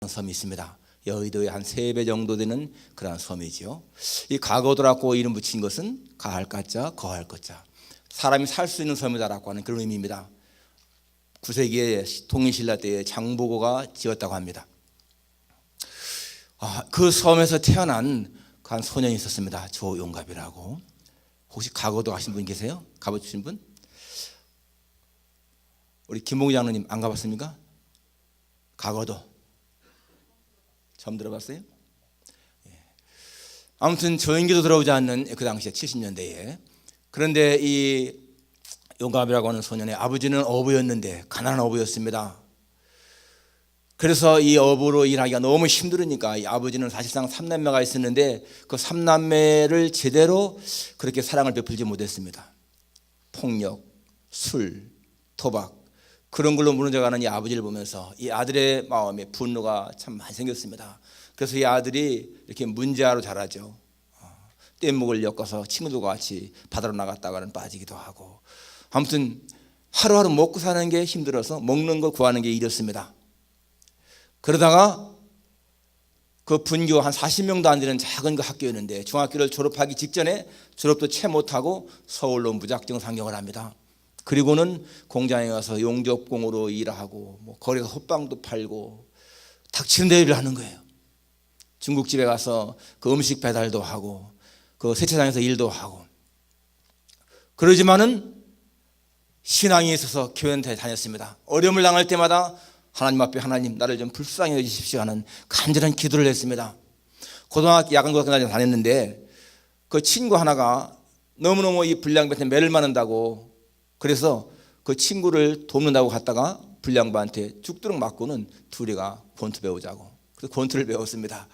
섬이 있습니다. 여의도의 한 3배 정도 되는 그런 섬이지요. 이 가거도라고 이름 붙인 것은 가할 가자 거할 거자, 사람이 살 수 있는 섬이다라고 하는 그런 의미입니다. 9세기에 통일신라 때에 장보고가 지었다고 합니다. 그 섬에서 태어난 한 소년이 있었습니다. 조용갑이라고. 혹시 가거도 가신 분 계세요? 가보신 분? 우리 김봉희 장로님 안 가봤습니까? 가거도 처음 들어봤어요? 아무튼 조인기도 들어오지 않는 그 당시에 70년대에, 그런데 이 용갑이라고 하는 소년의 아버지는 어부였는데 가난한 어부였습니다. 그래서 이 어부로 일하기가 너무 힘들으니까 이 아버지는 사실상 3남매가 있었는데 그 3남매를 제대로 그렇게 사랑을 베풀지 못했습니다. 폭력, 술, 도박, 그런 걸로 무너져가는 이 아버지를 보면서 이 아들의 마음에 분노가 참 많이 생겼습니다. 그래서 이 아들이 이렇게 문제아로 자라죠. 뗏목을 엮어서 친구들과 같이 바다로 나갔다가는 빠지기도 하고, 아무튼 하루하루 먹고 사는 게 힘들어서 먹는 거 구하는 게 일이었습니다. 그러다가 그 분교 한 40명도 안 되는 작은 그 학교였는데 중학교를 졸업하기 직전에 졸업도 채 못하고 서울로 무작정 상경을 합니다. 그리고는 공장에 가서 용접공으로 일하고 거리에서 호빵도 팔고 닥치는 데 일을 하는 거예요. 중국집에 가서 그 음식 배달도 하고 그 세차장에서 일도 하고, 그러지만은 신앙이 있어서 교회는 다녔습니다. 어려움을 당할 때마다 하나님 앞에 하나님 나를 좀 불쌍히 여기십시오 하는 간절한 기도를 했습니다. 고등학교 야간고등학교 다녔는데 그 친구 하나가 너무너무 이 불량배한테 매를 맞는다고, 그래서 그 친구를 돕는다고 갔다가 불량배한테 죽도록 맞고는 둘이가 권투 배우자고, 그래서 권투를 배웠습니다.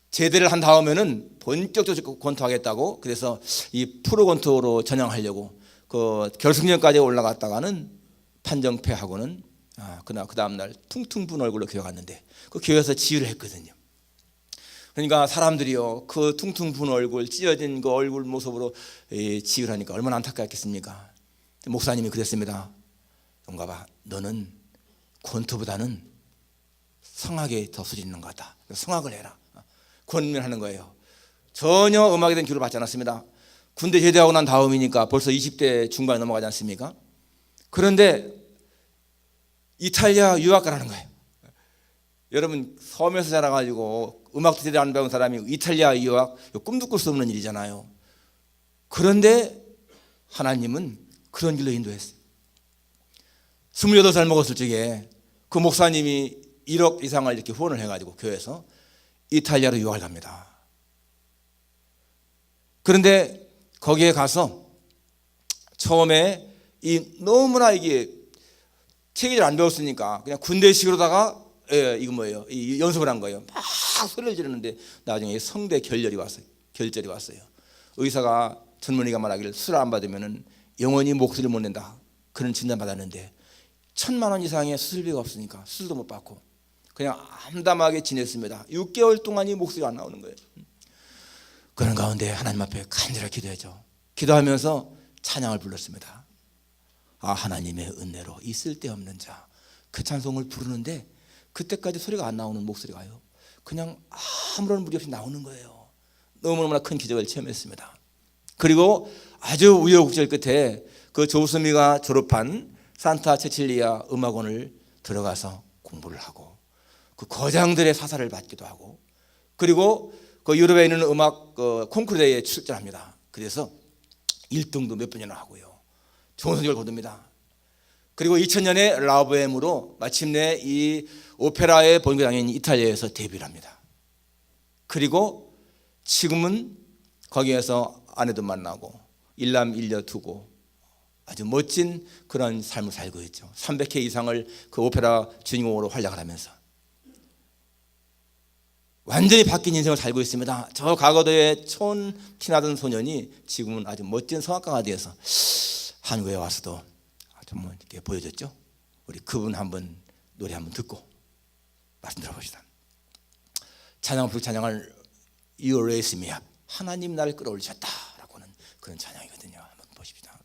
제대를 한 다음에는 본격적으로 권투하겠다고, 그래서 이 프로 권투로 전향하려고 그 결승전까지 올라갔다가는 판정패하고는 그 다음날 퉁퉁 분 얼굴로 교회 갔는데 그 교회에서 지휘를 했거든요. 그러니까 사람들이요, 그 퉁퉁 분 얼굴, 찢어진 그 얼굴 모습으로 지휘를 하니까 얼마나 안타깝겠습니까? 목사님이 그랬습니다. 용갑아, 너는 권투보다는 성악에 더 소질 있는 것 같다. 성악을 해라. 권면하는 거예요. 전혀 음악에 대한 교육을 받지 않았습니다. 군대 제대하고 난 다음이니까 벌써 20대 중반에 넘어가지 않습니까? 그런데 이탈리아 유학 가라는 거예요. 여러분, 섬에서 자라가지고 음악도 제대로 안 배운 사람이 이탈리아 유학, 꿈도 꿀 수 없는 일이잖아요. 그런데 하나님은 그런 길로 인도했어요. 28살 먹었을 적에 그 목사님이 1억 이상을 이렇게 후원을 해가지고 교회에서 이탈리아로 유학을 갑니다. 그런데 거기에 가서 처음에 너무나 이게 체계를 안 배웠으니까 그냥 군대식으로다가 이거 뭐예요? 이 연습을 한 거예요. 막 소리를 지르는데 나중에 성대 결절이 왔어요. 의사가 전문의가 말하기를 술 안 받으면은 영원히 목소리를 못 낸다, 그런 진단 받았는데 1,000만 원 이상의 수술비가 없으니까 수술도 못 받고 그냥 암담하게 지냈습니다. 6개월 동안이 목소리가 안 나오는 거예요. 그런 가운데 하나님 앞에 간절하게 기도했죠. 기도하면서 찬양을 불렀습니다. 하나님의 은혜로 이 쓸데없는 자, 그 찬송을 부르는데 그때까지 소리가 안 나오는 목소리가요, 그냥 아무런 무리 없이 나오는 거예요. 너무너무나 큰 기적을 체험했습니다. 그리고 아주 우여곡절 끝에 그 조수미가 졸업한 산타 체칠리아 음악원을 들어가서 공부를 하고 그 거장들의 사사를 받기도 하고, 그리고 그 유럽에 있는 음악 콩쿠르 대회에 출전합니다. 그래서 1등도 몇 번이나 하고요, 좋은 성적을 거둡니다. 그리고 2000년에 라보엠으로 마침내 이 오페라의 본고장인 이탈리아에서 데뷔를 합니다. 그리고 지금은 거기에서 아내도 만나고 일남 일녀 두고 아주 멋진 그런 삶을 살고 있죠. 300회 이상을 그 오페라 주인공으로 활약을 하면서 완전히 바뀐 인생을 살고 있습니다. 저 과거도의 촌 티나던 소년이 지금은 아주 멋진 성악가가 되어서 한국에 와서도 좀 이렇게 보여줬죠. 우리 그분 한번 노래 한번 듣고 말씀 들어봅시다. 찬양을 You raise me up, 하나님 나를 끌어올리셨다라고 하는 그런 찬양이거든요. 한번 보십시다.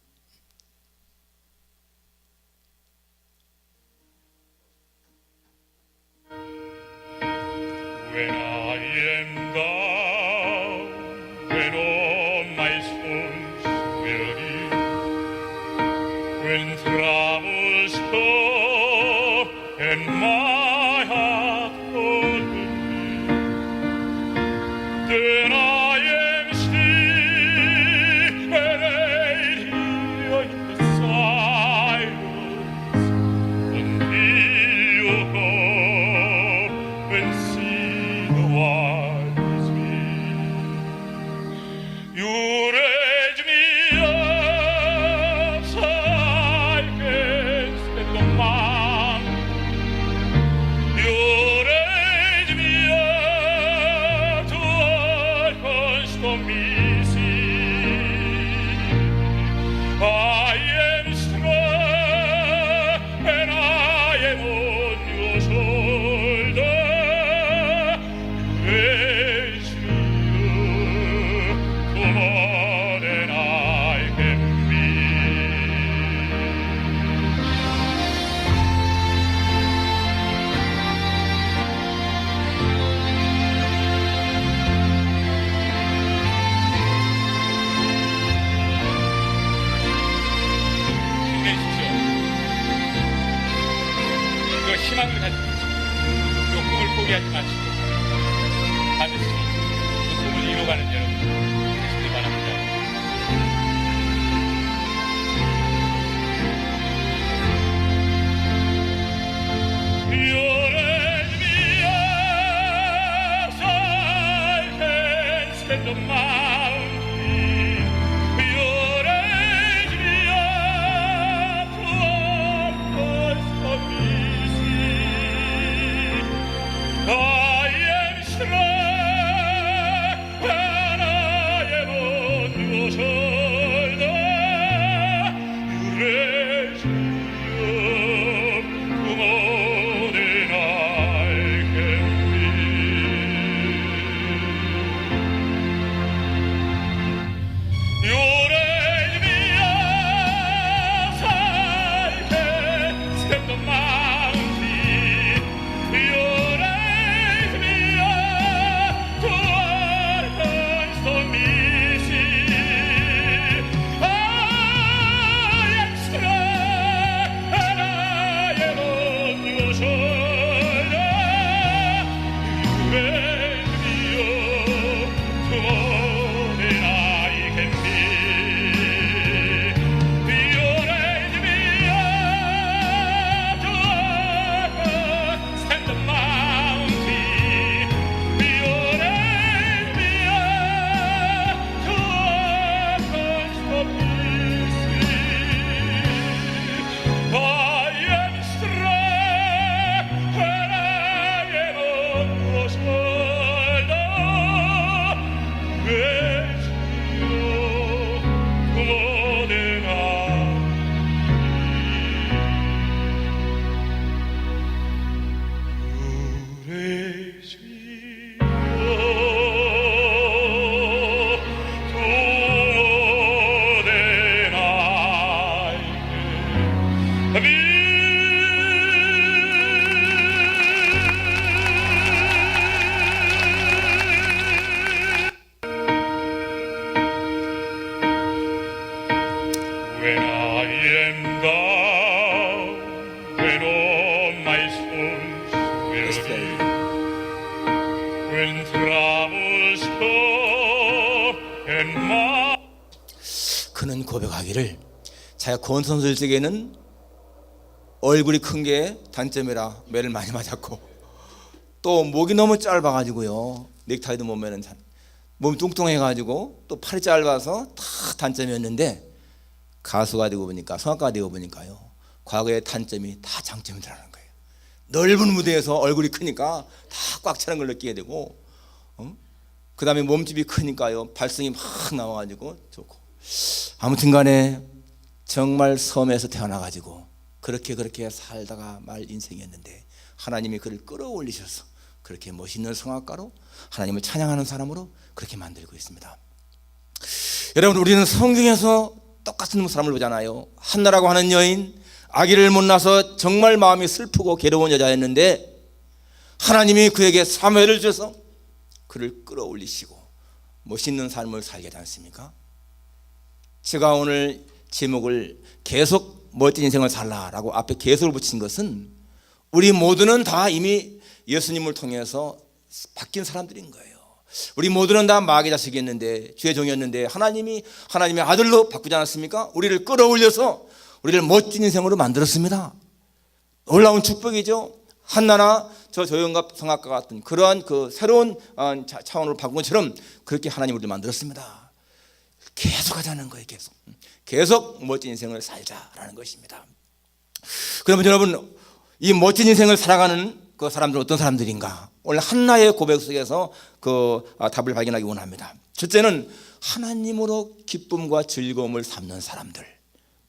When I am down, when all my soul's weary, when troubles come and my heart overwhelms, then I am still and I hear in the silence until you come and see the wise me. You raise me up so I can stand the mountain. You raise me up to a stormy sea. I am strong and I am on your shoulder. You raise me up to more than I can be. 힘내십시오. 그 희망을 가지고 그 꿈을 포기하지 마시고 반드시 그 꿈을 이뤄가는 여러분 되시길 바랍니다. You raise me up so I can stand the mountain. You raise me up to a stormy sea. I am strong and I am on your shoulder. You raise me up to more than I can be. You raise me up so I can stand the mountain. You raise me up to a stormy sea. I am strong and I am on your shoulder. You raise me up to more than I can be. You raise me up to stand the mountain. You raise me up to a stormy sea. I am strong and I am on your shoulder. Raise me up to more than I. Raise me up to more than I can be. When I am down, when all my soul's weary, when troubles come and my 그는 고백하기를 자기가 권선술적에는 얼굴이 큰 게 단점이라 매를 많이 맞았고 또 목이 너무 짧아가지고요 넥타이도 못 매는 몸이 뚱뚱해가지고 또 팔이 짧아서 다 단점이었는데 가수가 되고 보니까 성악가가 되고 보니까요 과거의 단점이 다 장점이라는 거예요. 넓은 무대에서 얼굴이 크니까 다 꽉 차는 걸 느끼게 되고 그 다음에 몸집이 크니까요 발성이 막 나와가지고 좋고 아무튼 간에 정말 섬에서 태어나가지고 그렇게 살다가 말 인생이었는데 하나님이 그를 끌어올리셔서 그렇게 멋있는 성악가로 하나님을 찬양하는 사람으로 그렇게 만들고 있습니다. 여러분 우리는 성경에서 똑같은 사람을 보잖아요. 한나라고 하는 여인 아기를 못 낳아서 정말 마음이 슬프고 괴로운 여자였는데 하나님이 그에게 사무엘을 주셔서 그를 끌어올리시고 멋있는 삶을 살게 하지 않습니까? 제가 오늘 제목을 계속 멋진 인생을 살라라고 앞에 계속을 붙인 것은 우리 모두는 다 이미 예수님을 통해서 바뀐 사람들인 거예요. 우리 모두는 다 마귀 자식이었는데, 죄의 종이었는데 하나님이 하나님의 아들로 바꾸지 않았습니까? 우리를 끌어올려서 우리를 멋진 인생으로 만들었습니다. 놀라운 축복이죠. 한나나 저 조영갑 성악가 같은 그러한 그 새로운 차원으로 바꾼 것처럼 그렇게 하나님 우리를 만들었습니다. 계속 하자는 거예요. 계속 멋진 인생을 살자라는 것입니다. 그러면 여러분, 이 멋진 인생을 살아가는 그 사람들은 어떤 사람들인가? 오늘 한나의 고백 속에서 그 답을 발견하기 원합니다. 첫째는 하나님으로 기쁨과 즐거움을 삼는 사람들,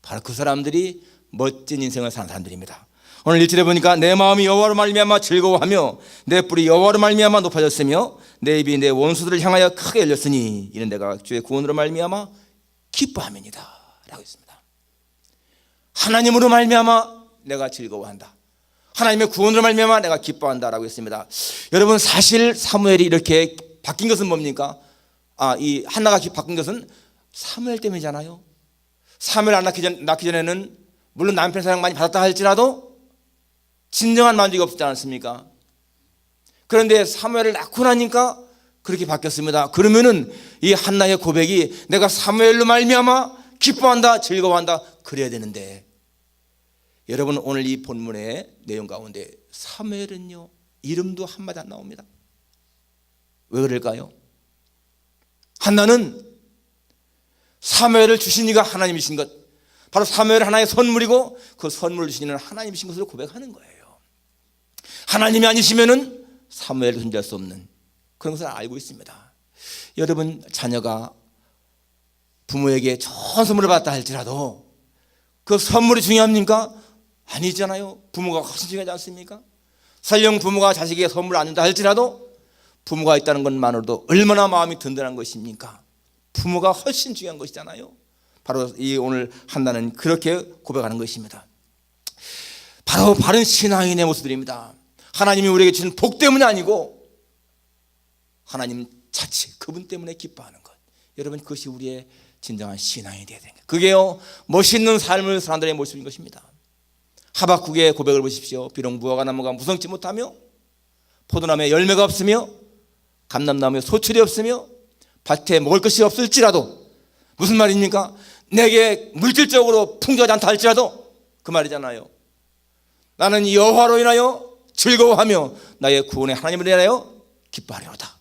바로 그 사람들이 멋진 인생을 사는 사람들입니다. 오늘 1절에 보니까 내 마음이 여호와로 말미암아 즐거워하며 내 뿔이 여호와로 말미암아 높아졌으며 내 입이 내 원수들을 향하여 크게 열렸으니 이는 내가 주의 구원으로 말미암아 기뻐함이니라 라고 했습니다. 하나님으로 말미암아 내가 즐거워한다. 하나님의 구원으로 말미암아 내가 기뻐한다라고 했습니다. 여러분, 사실 사무엘이 이렇게 바뀐 것은 뭡니까? 이 한나가 바뀐 것은 사무엘 때문이잖아요. 사무엘 안 낳기 전에는 물론 남편 사랑 많이 받았다 할지라도 진정한 만족이 없지 않습니까? 그런데 사무엘을 낳고 나니까 그렇게 바뀌었습니다. 그러면은 이 한나의 고백이 내가 사무엘로 말미암아 기뻐한다, 즐거워한다 그래야 되는데, 여러분 오늘 이 본문의 내용 가운데 사무엘은요 이름도 한마디 안 나옵니다. 왜 그럴까요? 한나는 사무엘을 주신 이가 하나님이신 것, 바로 사무엘 하나의 선물이고 그 선물을 주신 이는 하나님이신 것으로 고백하는 거예요. 하나님이 아니시면은 사무엘을 존재할 수 없는 그런 것을 알고 있습니다. 여러분, 자녀가 부모에게 좋은 선물을 받았다 할지라도 그 선물이 중요합니까? 아니잖아요. 부모가 훨씬 중요하지 않습니까? 설령 부모가 자식에게 선물을 안 준다 할지라도 부모가 있다는 것만으로도 얼마나 마음이 든든한 것입니까? 부모가 훨씬 중요한 것이잖아요. 바로 이 오늘 한나는 그렇게 고백하는 것입니다. 바로 바른 신앙인의 모습들입니다. 하나님이 우리에게 주신 복 때문이 아니고 하나님 자체 그분 때문에 기뻐하는 것, 여러분 그것이 우리의 진정한 신앙이 되어야 됩니다. 그게요 멋있는 삶을 사는 사람들의 모습인 것입니다. 하박국의 고백을 보십시오. 비록 무화과 나무가 무성치 못하며 포도나무에 열매가 없으며 감람나무에 소출이 없으며 밭에 먹을 것이 없을지라도, 무슨 말입니까? 내게 물질적으로 풍족하지 않다 할지라도 그 말이잖아요. 나는 여호와로 인하여 즐거워하며 나의 구원의 하나님을 인하여 기뻐하리로다.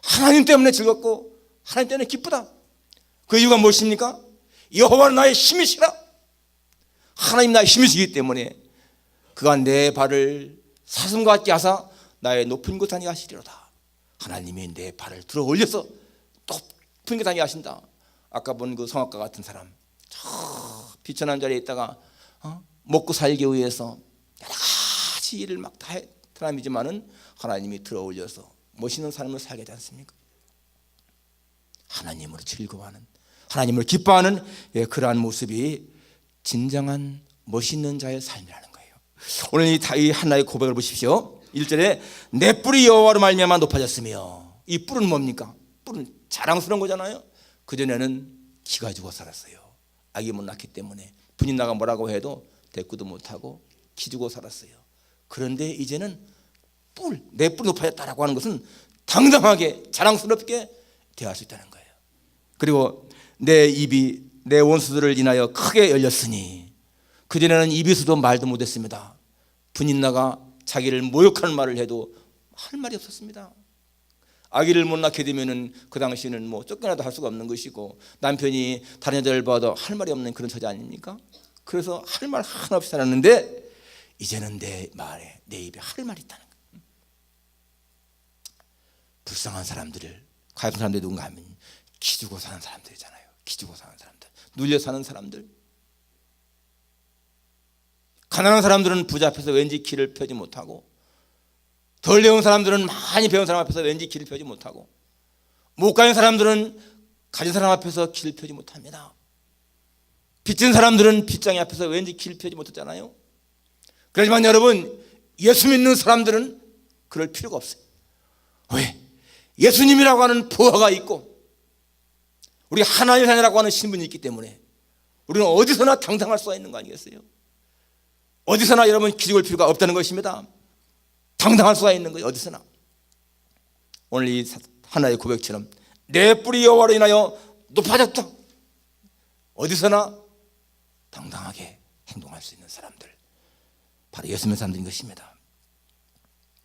하나님 때문에 즐겁고 하나님 때문에 기쁘다. 그 이유가 무엇입니까? 여호와는 나의 힘이시라. 하나님 나의 힘이시기 때문에 그가 내 발을 사슴과 같게 하사 나의 높은 곳 다니게 하시리로다. 하나님이 내 발을 들어 올려서 높은 곳 다니게 하신다. 아까 본 그 성악가 같은 사람, 저 비천한 자리에 있다가 먹고 살기 위해서 여러 가지 일을 막 다 해 사람이지만은 하나님이 들어 올려서 멋있는 삶을 살게 되지 않습니까? 하나님으로 즐거워하는, 하나님을 기뻐하는 그러한 모습이 진정한 멋있는 자의 삶이라는 거예요. 오늘 이 한나의 고백을 보십시오. 1절에 내 뿔이 여호와로 말미암아 높아졌으며, 이 뿔은 뭡니까? 뿔은 자랑스러운 거잖아요. 그전에는 기 가지고 살았어요. 아기 못 낳기 때문에 분이 나가 뭐라고 해도 대꾸도 못하고 기 주고 살았어요. 그런데 이제는 내 뿔이 높아졌다라고 하는 것은 당당하게 자랑스럽게 대할 수 있다는 거예요. 그리고 내 입이 내 원수들을 인하여 크게 열렸으니, 그전에는 입에서도 말도 못했습니다. 분인나가 자기를 모욕하는 말을 해도 할 말이 없었습니다. 아기를 못 낳게 되면은 그 당시에는 뭐 쫓겨나도 할 수가 없는 것이고, 남편이 다른 여자를 봐도 할 말이 없는 그런 처지 아닙니까? 그래서 할 말 하나 없이 살았는데 이제는 내 말에, 내 입에 할 말이 있다는 거예요. 불쌍한 사람들을, 가엾은 사람들이 누군가 하면 기주고 사는 사람들이잖아요. 기주고 사는 사람들, 눌려 사는 사람들. 가난한 사람들은 부자 앞에서 왠지 길을 펴지 못하고, 덜 배운 사람들은 많이 배운 사람 앞에서 왠지 길을 펴지 못하고, 못 가진 사람들은 가진 사람 앞에서 길을 펴지 못합니다. 빚진 사람들은 빚장이 앞에서 왠지 길을 펴지 못하잖아요. 그렇지만 여러분, 예수 믿는 사람들은 그럴 필요가 없어요. 왜? 예수님이라고 하는 부하가 있고 우리 하나님의 자녀라고 하는 신분이 있기 때문에 우리는 어디서나 당당할 수가 있는 거 아니겠어요? 어디서나 여러분 기죽을 필요가 없다는 것입니다. 당당할 수가 있는 거예요. 어디서나. 오늘 이 하나의 고백처럼 내 뿔이 여호와로 인하여 높아졌다. 어디서나 당당하게 행동할 수 있는 사람들, 바로 예수님의 사람들인 것입니다.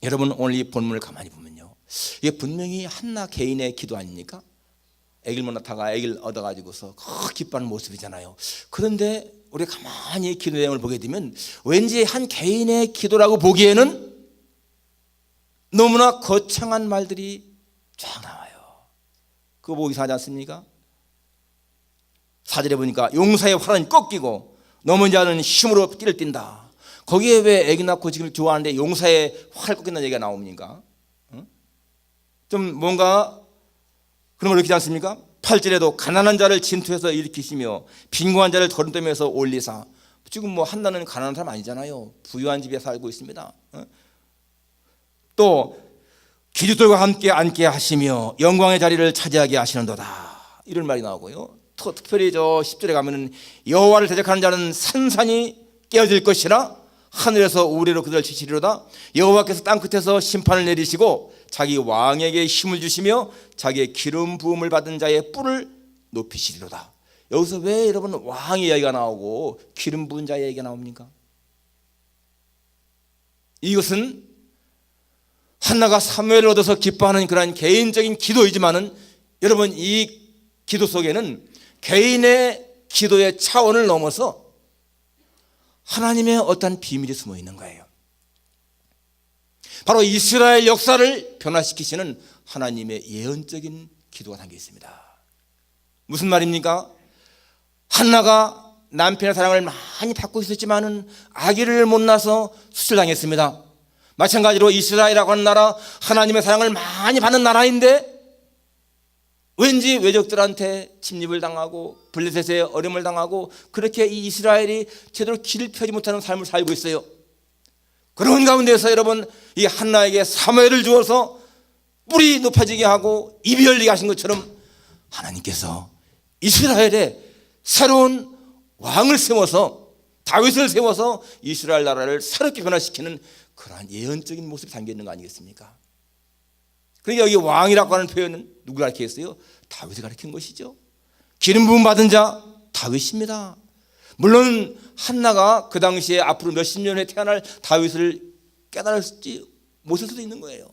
여러분 오늘 이 본문을 가만히 보면요, 이게 분명히 한나 개인의 기도 아닙니까? 아기를 못 낳다가 아기를 얻어가지고서 기뻐하는 모습이잖아요. 그런데 우리가 가만히 기도 내용을 보게 되면 왠지 한 개인의 기도라고 보기에는 너무나 거창한 말들이 쫙 나와요. 그거 보기 이상하지 않습니까? 4절에 보니까 용사의 활은 꺾이고 넘은 자는 힘으로 띠를 띈다. 거기에 왜 아기 낳고 지금 좋아하는데 용사의 활 꺾인다는 얘기가 나옵니까? 좀 뭔가 그런 걸 느끼지 않습니까? 8절에도 가난한 자를 진투해서 일으키시며 빈곤한 자를 거름떠면서 올리사. 지금 뭐 한나는 가난한 사람 아니잖아요. 부유한 집에 살고 있습니다. 또 기죽들과 함께 앉게 하시며 영광의 자리를 차지하게 하시는도다. 이런 말이 나오고요. 특별히 저 10절에 가면은 여호와를 대적하는 자는 산산이 깨어질 것이라 하늘에서 우레로 그들을 치시리로다. 여호와께서 땅끝에서 심판을 내리시고 자기 왕에게 힘을 주시며 자기의 기름 부음을 받은 자의 뿔을 높이시리로다. 여기서 왜 여러분 왕의 이야기가 나오고 기름 부은 자의 이야기가 나옵니까? 이것은 한나가 사무엘을 얻어서 기뻐하는 그런 개인적인 기도이지만은 여러분 이 기도 속에는 개인의 기도의 차원을 넘어서 하나님의 어떤 비밀이 숨어 있는 거예요. 바로 이스라엘 역사를 변화시키시는 하나님의 예언적인 기도가 담겨 있습니다. 무슨 말입니까? 한나가 남편의 사랑을 많이 받고 있었지만은 아기를 못 낳아서 수술당했습니다. 마찬가지로 이스라엘이라고 하는 나라, 하나님의 사랑을 많이 받는 나라인데 왠지 외적들한테 침입을 당하고 블레셋의 어려움을 당하고 그렇게 이 이스라엘이 제대로 길을 펴지 못하는 삶을 살고 있어요. 그런 가운데서 여러분 이 한나에게 사무엘을 주어서 뿔이 높아지게 하고 입이 열리게 하신 것처럼 하나님께서 이스라엘에 새로운 왕을 세워서 다윗을 세워서 이스라엘 나라를 새롭게 변화시키는 그러한 예언적인 모습이 담겨 있는 거 아니겠습니까? 그러니까 여기 왕이라고 하는 표현은 누구를 가리켰어요? 다윗을 가리킨 것이죠. 기름 부음 받은 자 다윗입니다. 물론 한나가 그 당시에 앞으로 몇십 년 후에 태어날 다윗을 깨달을지 못할 수도 있는 거예요.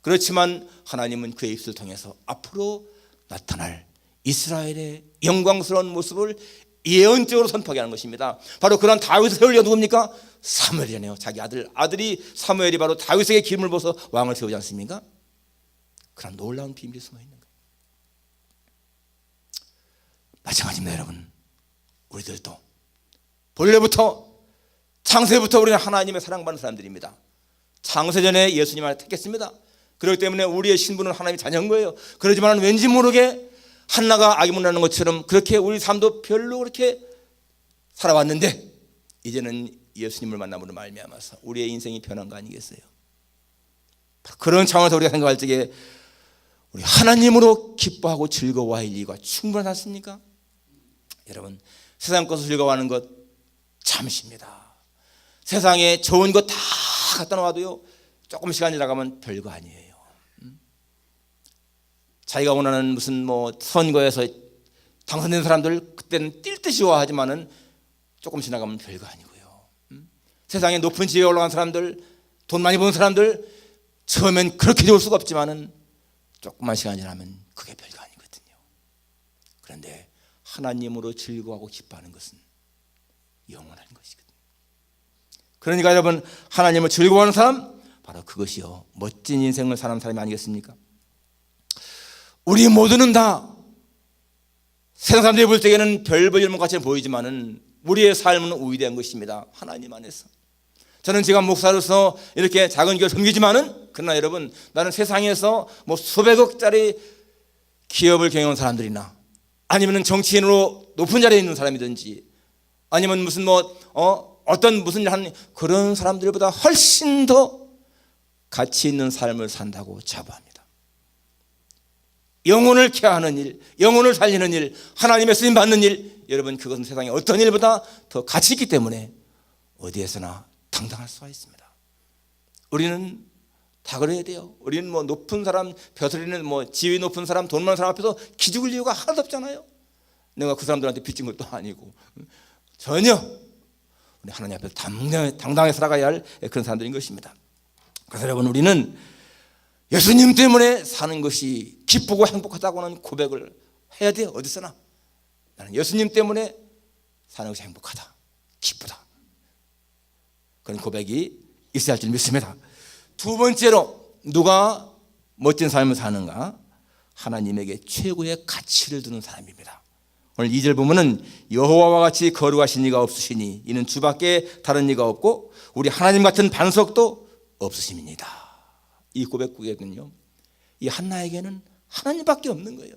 그렇지만 하나님은 그의 입술을 통해서 앞으로 나타날 이스라엘의 영광스러운 모습을 예언적으로 선포하게 하는 것입니다. 바로 그런 다윗을 세울 리가 누굽니까? 사무엘이잖아요. 자기 아들이 사무엘이 바로 다윗에게 기름을 부어서 왕을 세우지 않습니까? 그런 놀라운 비밀이 숨어 있는 거예요. 마찬가지입니다, 여러분. 우리들도 본래부터 창세부터 우리는 하나님의 사랑받는 사람들입니다. 창세전에 예수님을 택했습니다. 그렇기 때문에 우리의 신분은 하나님의 자녀인 거예요. 그러지만 왠지 모르게 한나가 아기 못 낳는 것처럼 그렇게 우리 삶도 별로 그렇게 살아왔는데 이제는 예수님을 만남으로 말미암아서 우리의 인생이 변한 거 아니겠어요? 그런 상황에서 우리가 생각할 적에 우리 하나님으로 기뻐하고 즐거워할 이유가 충분하습니까? 여러분, 세상 것을 즐거워하는 것 잠시입니다. 세상에 좋은 것 다 갖다 놓아도요 조금 시간이 지나가면 별거 아니에요. 자기가 원하는 무슨 뭐 선거에서 당선된 사람들 그때는 뛸 듯이 좋아하지만은 조금 지나가면 별거 아니고요. 세상에 높은 지위에 올라간 사람들, 돈 많이 버는 사람들 처음엔 그렇게 좋을 수가 없지만은 조금만 시간이 지나면 그게 별거 아니거든요. 그런데 하나님으로 즐거워하고 기뻐하는 것은 영원한 것이거든요. 그러니까 여러분, 하나님을 즐거워하는 사람 바로 그것이요 멋진 인생을 사는 사람이 아니겠습니까? 우리 모두는 다 세상 사람들이 볼 때에는 별 볼 일만 같이 보이지만은 우리의 삶은 우위대한 것입니다. 하나님 안에서. 저는 제가 목사로서 이렇게 작은 교회를 섬기지만은 그러나 여러분, 나는 세상에서 뭐 수백억짜리 기업을 경영한 사람들이나 아니면 정치인으로 높은 자리에 있는 사람이든지 아니면 무슨 어떤 무슨 일 하는 그런 사람들보다 훨씬 더 가치 있는 삶을 산다고 자부합니다. 영혼을 케어하는 일, 영혼을 살리는 일, 하나님의 쓰임 받는 일, 여러분 그것은 세상의 어떤 일보다 더 가치 있기 때문에 어디에서나 당당할 수가 있습니다. 우리는 다 그래야 돼요. 우리는 뭐 높은 사람, 벼슬이는 뭐 지위 높은 사람, 돈 많은 사람 앞에서 기죽을 이유가 하나도 없잖아요. 내가 그 사람들한테 빚진 것도 아니고 전혀 우리 하나님 앞에서 당당하게 살아가야 할 그런 사람들인 것입니다. 그래서 여러분 우리는 예수님 때문에 사는 것이 기쁘고 행복하다고는 고백을 해야 돼요. 어디서나 나는 예수님 때문에 사는 것이 행복하다, 기쁘다, 그런 고백이 있어야 할 줄 믿습니다. 두 번째로 누가 멋진 삶을 사는가? 하나님에게 최고의 가치를 두는 사람입니다. 오늘 2절 보면은 여호와와 같이 거룩하신 이가 없으시니 이는 주밖에 다른 이가 없고 우리 하나님 같은 반석도 없으심입니다. 이 고백국에는요, 이 한나에게는 하나님밖에 없는 거예요.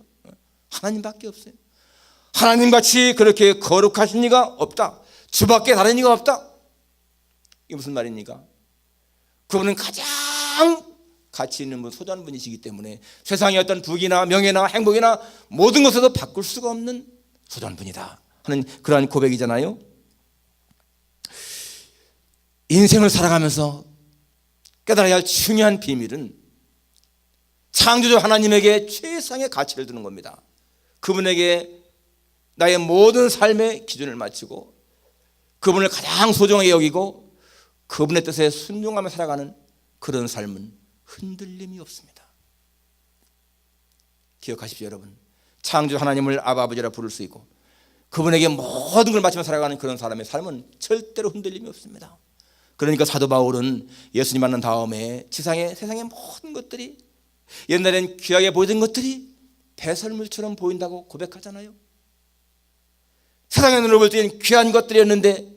하나님밖에 없어요. 하나님같이 그렇게 거룩하신 이가 없다. 주밖에 다른 이가 없다. 이게 무슨 말입니까? 그분은 가장 가치 있는 분, 소중한 분이시기 때문에 세상의 어떤 부귀나 명예나 행복이나 모든 것에도 바꿀 수가 없는 소중한 분이다 하는 그러한 고백이잖아요. 인생을 살아가면서 깨달아야 할 중요한 비밀은 창조주 하나님에게 최상의 가치를 두는 겁니다. 그분에게 나의 모든 삶의 기준을 맞추고 그분을 가장 소중하게 여기고 그분의 뜻에 순종하며 살아가는 그런 삶은 흔들림이 없습니다. 기억하십시오 여러분. 창조주 하나님을 아버지라 부를 수 있고 그분에게 모든 걸 맞추며 살아가는 그런 사람의 삶은 절대로 흔들림이 없습니다. 그러니까 사도 바울은 예수님 만난 다음에 세상의 모든 것들이 옛날엔 귀하게 보이던 것들이 배설물처럼 보인다고 고백하잖아요. 세상의 눈으로 볼 때는 귀한 것들이었는데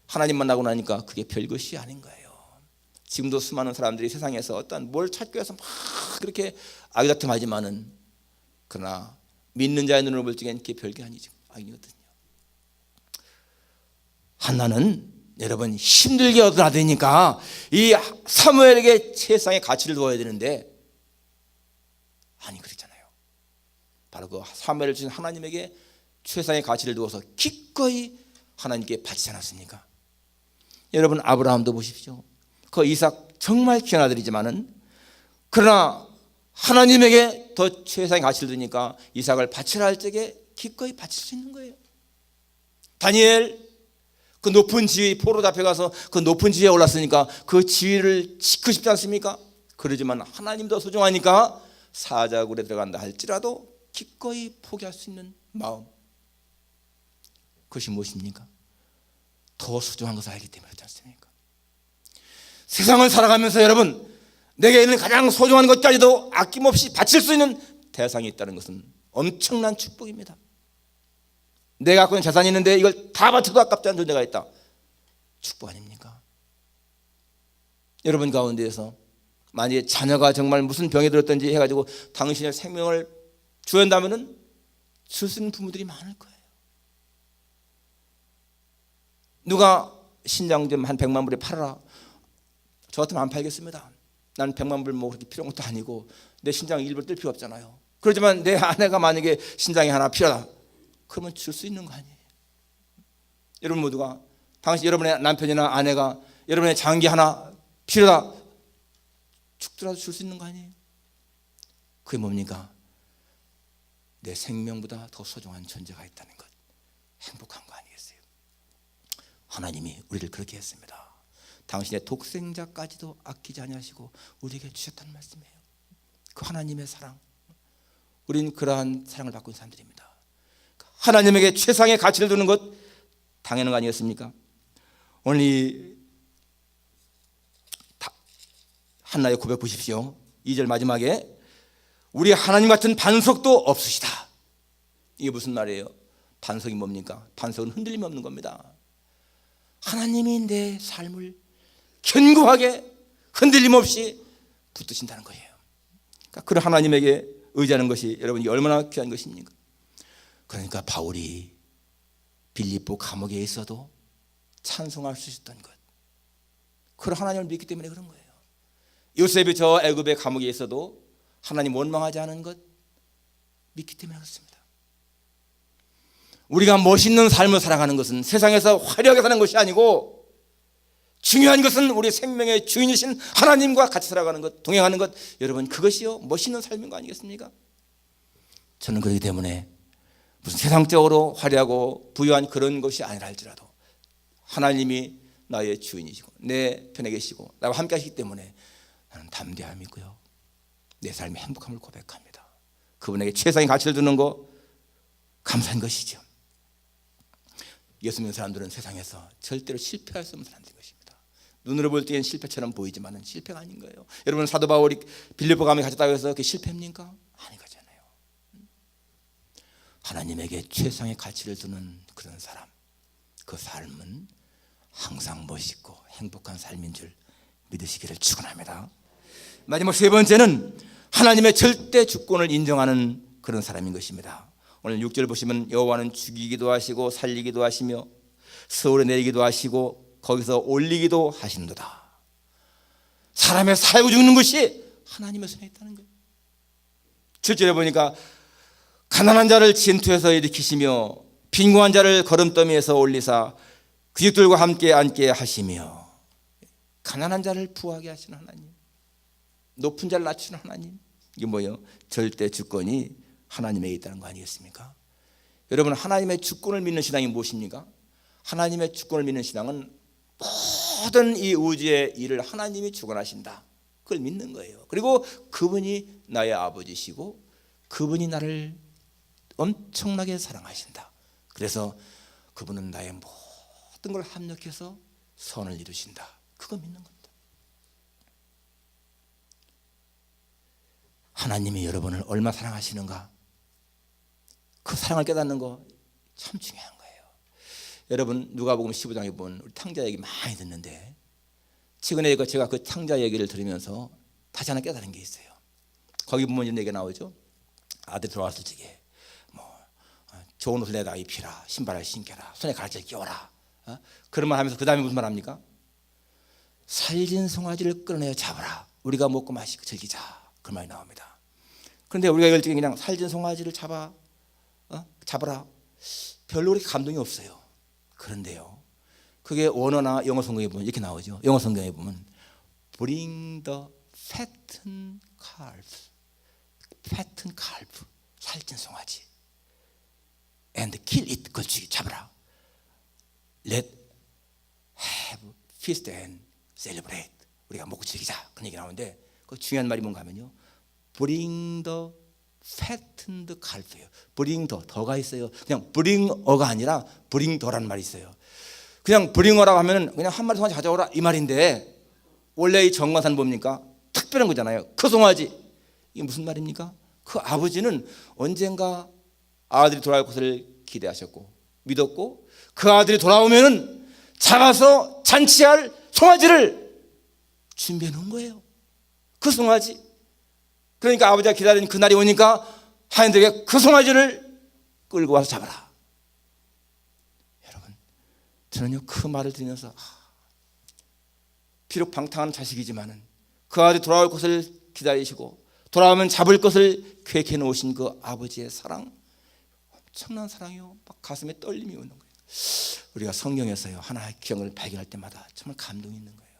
하나님 만나고 나니까 그게 별것이 아닌 거예요. 지금도 수많은 사람들이 세상에서 어떤 뭘 찾기 위해서 막 그렇게 아기다툼하지만은 그러나 믿는 자의 눈으로 볼 때는 그게 별게 아니거든요. 한나는 여러분 힘들게 얻어야 되니까 이 사무엘에게 최상의 가치를 두어야 되는데 아니 그랬잖아요. 바로 그 사무엘을 주신 하나님에게 최상의 가치를 두어서 기꺼이 하나님께 바치지 않았습니까? 여러분 아브라함도 보십시오. 그 이삭 정말 귀한 아들이지만은 그러나 하나님에게 더 최상의 가치를 두니까 이삭을 바치라 할 적에 기꺼이 바칠 수 있는 거예요. 다니엘 그 높은 지위 포로 잡혀가서 그 높은 지위에 올랐으니까 그 지위를 지키고 싶지 않습니까? 그러지만 하나님 더 소중하니까 사자굴에 들어간다 할지라도 기꺼이 포기할 수 있는 마음, 그것이 무엇입니까? 더 소중한 것을 알기 때문에 그렇지 않습니까? 세상을 살아가면서 여러분 내게 있는 가장 소중한 것까지도 아낌없이 바칠 수 있는 대상이 있다는 것은 엄청난 축복입니다. 내가 갖고 있는 재산이 있는데 이걸 다 바쳐도 아깝지 않은 존재가 있다. 축복 아닙니까? 여러분 가운데에서 만약에 자녀가 정말 무슨 병이 들었든지 해가지고 당신의 생명을 줘야 한다면 줄 수 있는 부모들이 많을 거예요. 누가 신장 좀 한 100만 불에 팔아라. 저 같으면 안 팔겠습니다. 난 100만 불 뭐 그렇게 필요한 것도 아니고 내 신장 일부러 뜰 필요 없잖아요. 그렇지만 내 아내가 만약에 신장이 하나 필요하다 그러면 줄 수 있는 거 아니에요. 여러분 모두가 여러분의 남편이나 아내가 여러분의 장기 하나 필요하다 죽더라도 줄 수 있는 거 아니에요. 그게 뭡니까? 내 생명보다 더 소중한 존재가 있다는 것, 행복한 거 아니겠어요? 하나님이 우리를 그렇게 했습니다. 당신의 독생자까지도 아끼지 아니하시고 우리에게 주셨다는 말씀이에요. 그 하나님의 사랑, 우리는 그러한 사랑을 받고 있는 사람들입니다. 하나님에게 최상의 가치를 두는 것 당연한 거 아니겠습니까? 오늘 이 한나의 고백 보십시오. 2절 마지막에 우리 하나님 같은 반석도 없으시다. 이게 무슨 말이에요? 반석이 뭡니까? 반석은 흔들림 없는 겁니다. 하나님이 내 삶을 견고하게 흔들림 없이 붙드신다는 거예요. 그러니까 그런 하나님에게 의지하는 것이 여러분이 얼마나 귀한 것입니까? 그러니까 바울이 빌립보 감옥에 있어도 찬송할 수 있었던 것, 그런 하나님을 믿기 때문에 그런 거예요. 요셉이 저 애굽의 감옥에 있어도 하나님 원망하지 않은 것 믿기 때문에 그렇습니다. 우리가 멋있는 삶을 살아가는 것은 세상에서 화려하게 사는 것이 아니고 중요한 것은 우리 생명의 주인이신 하나님과 같이 살아가는 것, 동행하는 것, 여러분 그것이요 멋있는 삶인 거 아니겠습니까? 저는 그렇기 때문에 무슨 세상적으로 화려하고 부유한 그런 것이 아니라 할지라도 하나님이 나의 주인이시고 내 편에 계시고 나와 함께 하시기 때문에 나는 담대함이 있고요, 내 삶의 행복함을 고백합니다. 그분에게 최상의 가치를 두는 거 감사한 것이죠. 예수 믿는 사람들은 세상에서 절대로 실패할 수 없는 사람들인 것입니다. 눈으로 볼 때는 실패처럼 보이지만 실패가 아닌 거예요. 여러분 사도 바울이 빌립보 감옥에 갇혔다고 해서 그게 실패입니까? 아닌 거잖아요. 하나님에게 최상의 가치를 두는 그런 사람, 그 삶은 항상 멋있고 행복한 삶인 줄 믿으시기를 축원합니다. 마지막 세 번째는 하나님의 절대 주권을 인정하는 그런 사람인 것입니다. 오늘 6절 보시면 여호와는 죽이기도 하시고 살리기도 하시며 서울에 내리기도 하시고 거기서 올리기도 하시는도다. 사람의 살고 죽는 것이 하나님의 손에 있다는 거예요. 7절에 보니까 가난한 자를 진투에서 일으키시며 빈곤한 자를 걸음더미에서 올리사 귀족들과 함께 앉게 하시며, 가난한 자를 부하게 하시는 하나님, 높은 자를 낮추는 하나님, 이게 뭐예요? 절대 주권이 하나님에게 있다는 거 아니겠습니까? 여러분 하나님의 주권을 믿는 신앙이 무엇입니까? 하나님의 주권을 믿는 신앙은 모든 이 우주의 일을 하나님이 주관하신다, 그걸 믿는 거예요. 그리고 그분이 나의 아버지시고 그분이 나를 엄청나게 사랑하신다. 그래서 그분은 나의 모든 걸 합력해서 선을 이루신다, 그거 믿는 겁니다. 하나님이 여러분을 얼마나 사랑하시는가, 그 사랑을 깨닫는 거 참 중요한 거예요. 여러분 누가복음 15장에 보면 우리 탕자 얘기 많이 듣는데 최근에 제가 그 탕자 얘기를 들으면서 다시 하나 깨달은 게 있어요. 거기 보면 이런 얘기가 나오죠. 아들이 돌아왔을 적에 좋은 옷을 내다 입히라, 신발을 신겨라, 손에 가르치를 끼워라, 그런 말 하면서 그 다음에 무슨 말 합니까? 살진 송아지를 끌어내어 잡아라, 우리가 먹고 마시고 즐기자, 그 말이 나옵니다. 그런데 우리가 이걸 지금 그냥 살진 송아지를 잡아라, 별로 그렇게 감동이 없어요. 그런데요, 그게 원어나 영어 성경에 보면 이렇게 나오죠. 영어 성경에 보면 Bring the fattened calf, fattened calf, 살찐 송아지, and kill it, 그걸 잡아라. Let have feast and celebrate, 우리가 먹고 즐기자, 그런 얘기 나오는데 그 중요한 말이 뭔가 하면요, Bring the fattened calf예요. Bring the, 더가 있어요. 그냥 bring a가 아니라 bring the라는 말이 있어요. 그냥 bring a라고 하면은 그냥 한 마리 송아지 가져오라 이 말인데, 원래 이 정관사는 뭡니까? 특별한 거잖아요. 그 송아지, 이게 무슨 말입니까? 그 아버지는 언젠가 아들이 돌아올 것을 기대하셨고 믿었고, 그 아들이 돌아오면은 잡아서 잔치할 송아지를 준비해 놓은 거예요. 그 송아지. 그러니까 아버지가 기다린 그날이 오니까 하인들에게 그 송아지를 끌고 와서 잡아라. 여러분 저는요 그 말을 들으면서 비록 방탕한 자식이지만은 그 아들이 돌아올 것을 기다리시고 돌아오면 잡을 것을 계획해 놓으신 그 아버지의 사랑, 엄청난 사랑이요. 막 가슴에 떨림이 오는 거예요. 우리가 성경에서요 하나의 기억을 발견할 때마다 정말 감동이 있는 거예요.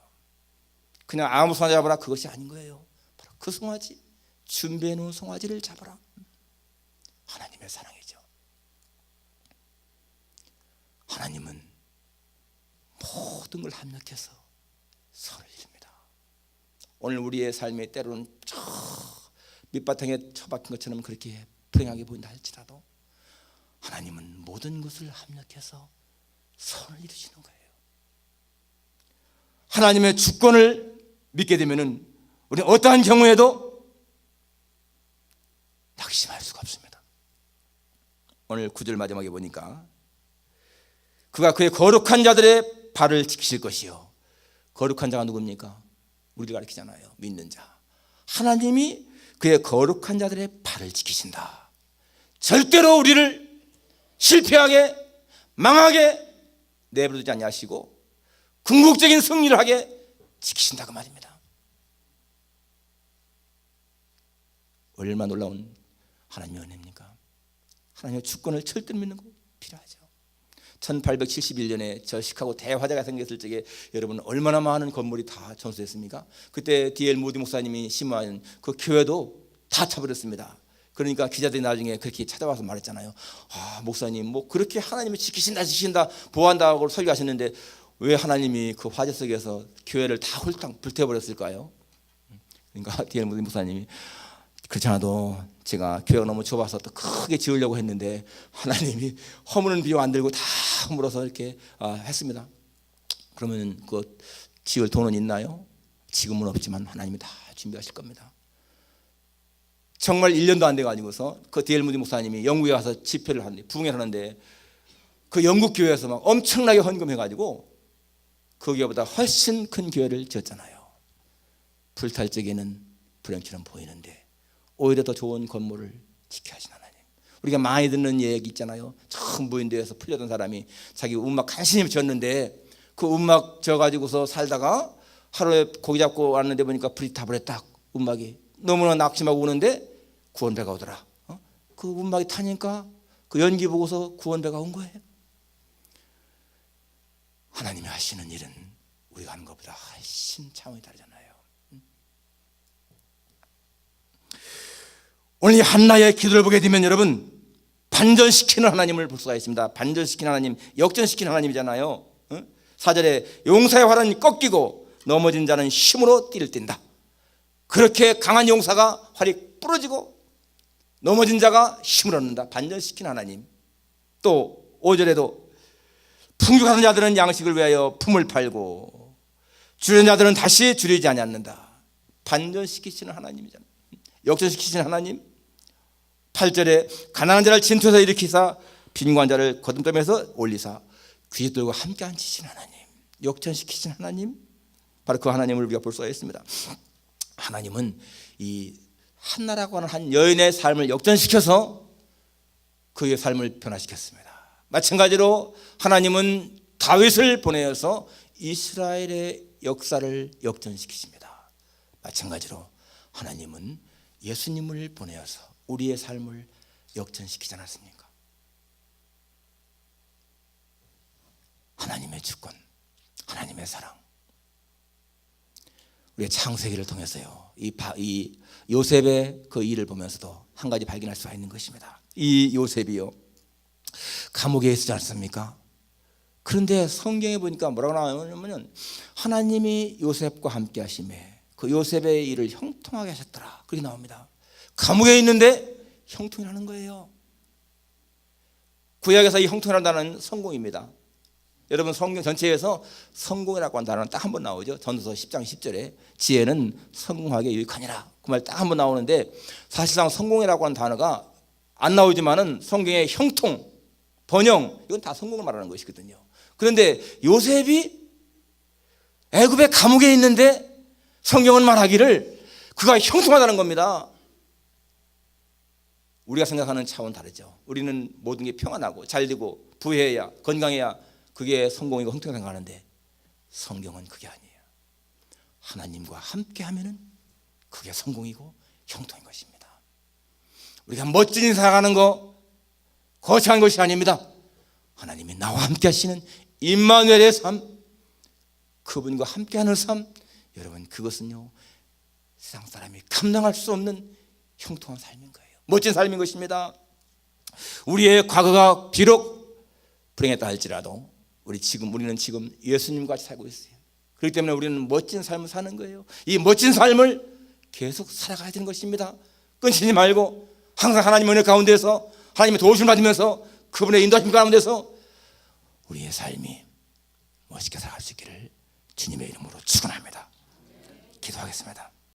그냥 아무 송아지 잡아라, 그것이 아닌 거예요. 바로 그 송아지, 준비해 놓은 송아지를 잡아라. 하나님의 사랑이죠. 하나님은 모든 걸 합력해서 선을 이룹니다. 오늘 우리의 삶에 때로는 저 밑바탕에 처박힌 것처럼 그렇게 불행하게 보인다 할지라도 하나님은 모든 것을 합력해서 선을 이루시는 거예요. 하나님의 주권을 믿게 되면은 우리는 어떠한 경우에도 낙심할 수가 없습니다. 오늘 9절 마지막에 보니까 그가 그의 거룩한 자들의 발을 지키실 것이요. 거룩한 자가 누굽니까? 우리를 가리키잖아요. 믿는 자. 하나님이 그의 거룩한 자들의 발을 지키신다. 절대로 우리를 실패하게 망하게 내버려두지 않으시고 궁극적인 승리를 하게 지키신다, 그 말입니다. 얼마나 놀라운 하나님의 은혜입니까? 하나님의 주권을 절대로 믿는 거 필요하죠. 1871년에 저 시카고 대화재가 생겼을 적에 여러분 얼마나 많은 건물이 다 전소됐습니까? 그때 D.L. 모디 목사님이 심한 그 교회도 다 쳐버렸습니다. 그러니까 기자들이 나중에 그렇게 찾아와서 말했잖아요. 아, 목사님 뭐 그렇게 하나님이 지키신다 보호한다고 설교하셨는데 왜 하나님이 그 화재 속에서 교회를 다 홀딱 불태워버렸을까요? 그러니까 D.L. 모디 목사님이 그렇지 않아도 제가 교회가 너무 좁아서 또 크게 지으려고 했는데 하나님이 허무는 비용 안 들고 다 허물어서 이렇게 했습니다. 그러면 그 지을 돈은 있나요? 지금은 없지만 하나님이 다 준비하실 겁니다. 정말 1년도 안 돼가지고서 그 D.L. 무디 목사님이 영국에 가서 집회를 하는데 부흥회를 하는데 그 영국 교회에서 막 엄청나게 헌금해가지고 그 교회보다 훨씬 큰 교회를 지었잖아요. 불탈 적에는 불행처럼 보이는데 오히려 더 좋은 건물을 지켜야 하신 하나님. 우리가 많이 듣는 얘기 있잖아요. 처음 무인도에서 풀려던 사람이 자기 움막 간신히 지었는데 그 움막 져가지고서 살다가 하루에 고기 잡고 왔는데 보니까 불이 다 버렸다. 움막이 너무나 낙심하고 우는데 구원배가 오더라. 그 움막이 타니까 그 연기 보고서 구원배가 온 거예요. 하나님이 하시는 일은 우리가 하는 것보다 훨씬 차원이 다르잖아요. 오늘 이 한나의 기도를 보게 되면 여러분 반전시키는 하나님을 볼 수가 있습니다. 반전시키는 하나님, 역전시키는 하나님이잖아요. 4절에 용사의 활은 꺾이고 넘어진 자는 힘으로 띠를 띈다. 그렇게 강한 용사가 활이 부러지고 넘어진 자가 힘을 얻는다. 반전시키는 하나님. 또 5절에도 풍족한 자들은 양식을 위하여 품을 팔고 줄인 자들은 다시 줄이지 아니하는다. 반전시키시는 하나님이잖아요. 역전시키시는 하나님. 8절에 가난한 자를 진토에서 일으키사 빈곤한 자를 거듭감에서 올리사 그리스도와 함께 앉히신 하나님, 역전시키신 하나님, 바로 그 하나님을 우리가 볼 수가 있습니다. 하나님은 이 한나라고 하는 한 여인의 삶을 역전시켜서 그의 삶을 변화시켰습니다. 마찬가지로 하나님은 다윗을 보내어서 이스라엘의 역사를 역전시키십니다. 마찬가지로 하나님은 예수님을 보내어서 우리의 삶을 역전시키지 않았습니까? 하나님의 주권, 하나님의 사랑. 우리의 창세기를 통해서요, 이 요셉의 그 일을 보면서도 한 가지 발견할 수가 있는 것입니다. 이 요셉이요, 감옥에 있지 않습니까? 그런데 성경에 보니까 뭐라고 나오냐면 하나님이 요셉과 함께 하심에 그 요셉의 일을 형통하게 하셨더라, 그렇게 나옵니다. 감옥에 있는데 형통이라는 거예요. 구약에서 이 형통이라는 단어는 성공입니다. 여러분 성경 전체에서 성공이라고 하는 단어는 딱 한 번 나오죠. 전도서 10장 10절에 지혜는 성공하게 유익하니라, 그 말 딱 한 번 나오는데 사실상 성공이라고 하는 단어가 안 나오지만은 성경의 형통, 번영, 이건 다 성공을 말하는 것이거든요. 그런데 요셉이 애굽의 감옥에 있는데 성경은 말하기를 그가 형통하다는 겁니다. 우리가 생각하는 차원 다르죠. 우리는 모든 게 평안하고 잘되고 부해야 건강해야 그게 성공이고 형통이라고 생각하는데 성경은 그게 아니에요. 하나님과 함께 하면은 그게 성공이고 형통인 것입니다. 우리가 멋진 인생 살아가는 거 거창한 것이 아닙니다. 하나님이 나와 함께 하시는 임마누엘의 삶, 그분과 함께하는 삶, 여러분 그것은요 세상 사람이 감당할 수 없는 형통한 삶인 거예요. 멋진 삶인 것입니다. 우리의 과거가 비록 불행했다 할지라도 우리는 지금 예수님과 같이 살고 있어요. 그렇기 때문에 우리는 멋진 삶을 사는 거예요. 이 멋진 삶을 계속 살아가야 되는 것입니다. 끊지지 말고 항상 하나님의 은혜 가운데서 하나님의 도우심을 받으면서 그분의 인도하심 가운데서 우리의 삶이 멋있게 살아갈 수 있기를 주님의 이름으로 축원합니다. 기도하겠습니다.